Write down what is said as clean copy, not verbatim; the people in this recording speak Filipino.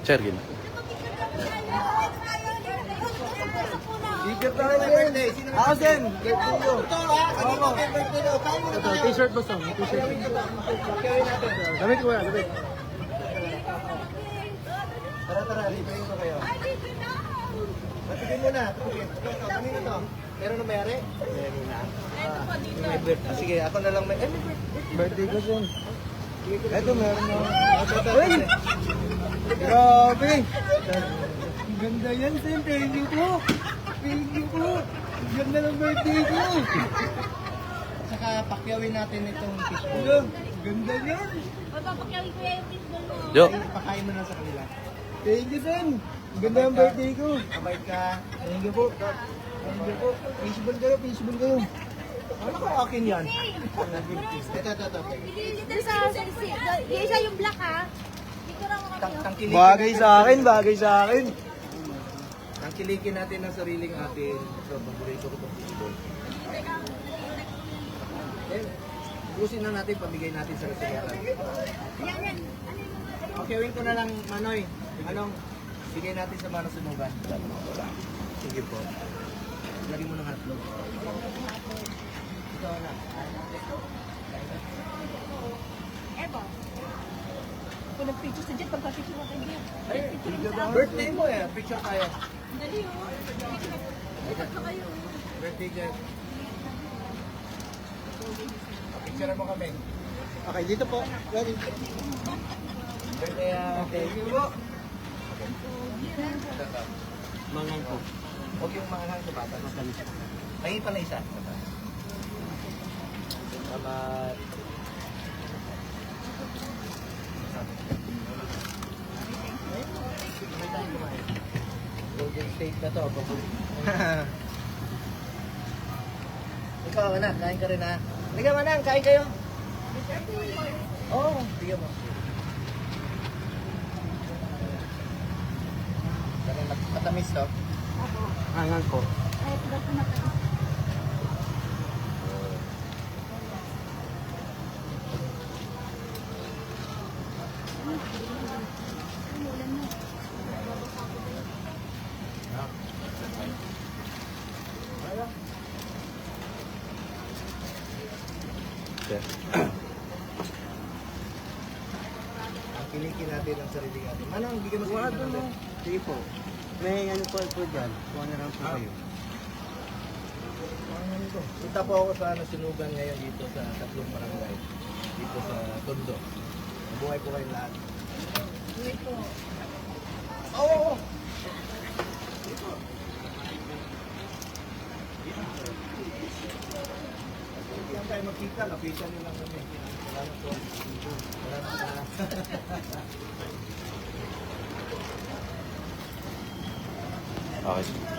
Sir, gina. Bigyan tayo ng birthday. Ako, Sen. Birthday ko. Ito, ha? Birthday ko. Kain mo na tayo. T-shirt ba song? T-shirt. Pagkawin natin. Damit ko yan, damit. Tara, libre ko kayo. Matigin mo na. Kanino to? Meron na mayari? Meron na. May birthday. Sige, ako na lang may... may birthday ko, Sen. Ito, meron na. Uy! Grabe! Ang ganda yan, Sen. Thank you po. Thank you po. Ang ganda ng birthday ko. Saka pakyawin natin itong fishbowl. Ang ganda yan. Papakyawin ko yung fishbowl mo. Yo. Pakain mo na sa kanila. Thank you, Sen. Ang ganda ng birthday ko. Kabait ka. Thank you po. Thank you po. Fishbowl kayo, fishbowl kayo. Ano ko akin yan? Ito. Dito sa isa yung black ha. Dito lang ako. Bagay sa akin. Tangkilikin natin ang sariling atin. So, paborito ko itong fishbowl. Busin na natin, pamigay natin sa restaurant. Yan. Pakyawin ko na lang, Manoy. Anong bigay natin sa mga nasunugan? Sige po. Lagyan mo ng hotdog. Ito na. Eto. Kung nag-picture sa dyan, pagka-picture natin dyan. Birthday mo eh. Picture tayo. Dali oh. Ikot ko kayo. Birthday dyan. Picture mo kami. Okay, dito po. Ready? Birthday, thank you po. Mangang po. Huwag yung mga hang sa bata. Pahingi pa na isa. Salamat. Golden State na to. Ikaw, anak, kain ka rin ha. Halika, manang, kain kayo. Oo, bigyan mo. Matamis to. Mangang po. Ay, pagkat ko na tayo. Sir. Kilikin natin ang sarili natin. Manang, bigyan mo sa inyo natin. Sige po. May ano po dyan. Kuha na lang po kayo. Punta po ako sa nasunugan ngayon dito sa tatlong barangay. Dito sa Tondo. Buhay po kayong lahat. Oo! Hindi lang tayo magkita. Lapitan nyo lang kami. Salamat po. Salamat. Okay.